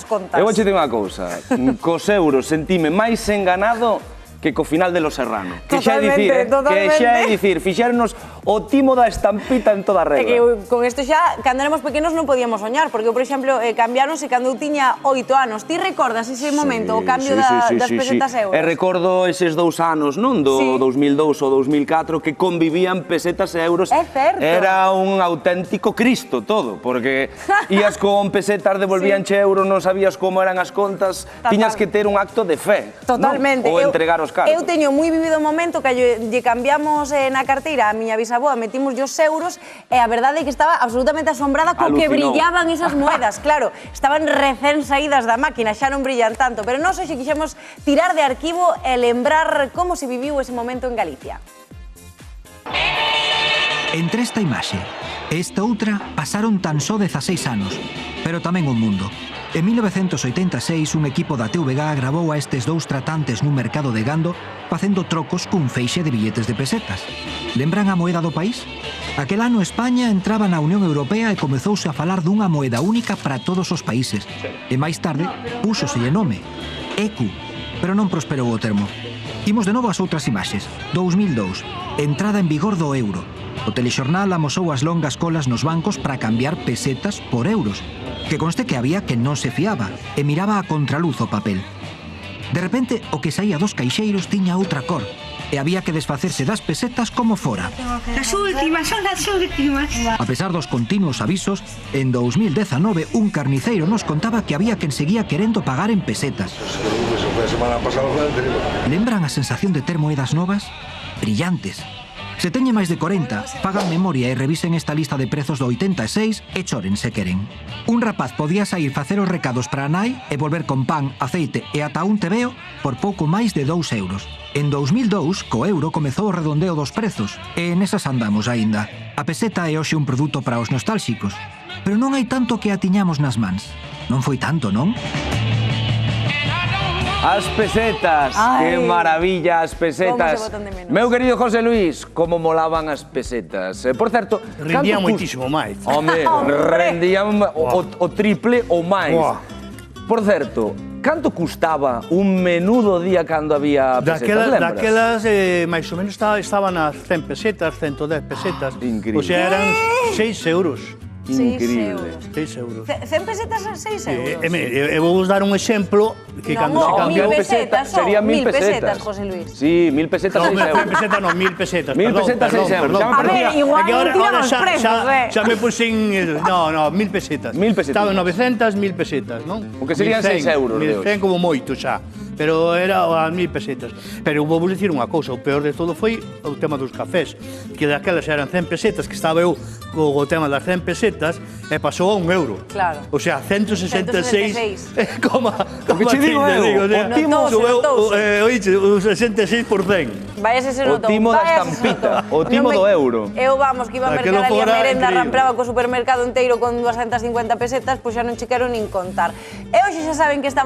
contas. Eu vou che dicir unha cousa, cos euros sentime máis enganado que co final de Los Serrano. Totalmente, totalmente. Que xa é dicir, fixéronos o timo da estampita en toda a regla. É que con isto xa, cando éramos pequenos non podíamos soñar, porque, por exemplo, cambiáronse cando eu tiña 8 anos. Ti recordas ese momento, o cambio das pesetas euros? E recordo eses 2 anos, non? Do 2002 ou 2004, que convivían pesetas e euros. É certo. Era un auténtico Cristo todo, porque ías con pesetas, devolvíanche euros, non sabías como eran as contas, tiñas que ter un acto de fe. Totalmente. Ou entregar os cartos. Eu teño moi vivido o momento que lle cambiamos na carteira a miña bisaboa, metimos os euros e a verdade é que estaba absolutamente asombrada co que brillaban esas moedas. Claro, estaban recén saídas da máquina, xa non brillan tanto, pero nós hoxe quixemos tirar de arquivo e lembrar como se viviu ese momento en Galicia. Entre esta imaxe e esta outra pasaron tan só 16 anos, pero tamén un mundo. En 1986, un equipo da TVG gravou a estes dous tratantes nun mercado de Gando facendo trocos cun feixe de billetes de pesetas. Lembran a moeda do país? Aquel ano España entraba na Unión Europea e comezouse a falar dunha moeda única para todos os países. E máis tarde, púxoselle nome, ECU, pero non prosperou o termo. Imos de novo ás outras imaxes. 2002, entrada en vigor do euro. O telexornal amosou as longas colas nos bancos para cambiar pesetas por euros. Que conste que había que non se fiaba e miraba a contraluz o papel. De repente, o que saía dos caixeiros tiña outra cor e había que desfacerse das pesetas como fora. Las últimas, son las últimas. A pesar dos continuos avisos, en 2019 un carniceiro nos contaba que había quen seguía querendo pagar en pesetas. Lembran a sensación de ter moedas novas? Brillantes. Se teñe máis de 40, fagan memoria e revisen esta lista de prezos do 86 e choren se queren. Un rapaz podía sair facer os recados para a nai e volver con pan, aceite e ata un tebeo por pouco máis de 2 euros. En 2002, co euro comezou o redondeo dos prezos e nesas andamos aínda. A peseta é hoxe un produto para os nostálxicos, pero non hai tanto que a tiñamos nas mans. Non foi tanto, non? As pesetas, que maravilla as pesetas. Meu querido José Luis, como molaban as pesetas. Por certo, rendían moitísimo máis. Home, rendían o triple ou máis. Por certo, canto custaba un menú do día cando había pesetas, lembras? Daquelas, máis ou menos, estaban as 100 pesetas, 110 pesetas. Increíble. O sea, eran 6 euros. Increíble. 6 euros. 100 pesetas a 6 euros? Eu vou vos dar un exemplo que cando se cambiou... 1000 pesetas, serían 1000 pesetas, José Luis. Sí, 1000 pesetas, 6 euros. 100 pesetas non, 1000 pesetas. 1000 pesetas, 6 euros. A ver, igual non tiramos prezos, Xa me puxen... No, 1000 pesetas. 1000 pesetas. Estaban 900, 1000 pesetas, non? O que serían 6 euros. 1100 como moito xa. Pero era as 1000 pesetas. Pero vou vos dicir unha cousa, o peor de todo foi o tema dos cafés, que daquelas eran 100 pesetas, que estaba eu co tema das 100 pesetas, e pasou a 1 euro. Claro. O sea, 166, como que che digo eu, o timo oíche, o 66%. Váyase se notou. O timo da estampita, o timo do euro. Eu, vamos, que iba a mercar ali a merenda, ramplaba co supermercado inteiro con 250 pesetas, pois xa non che quero nin contar. E hoxe xa saben que estamos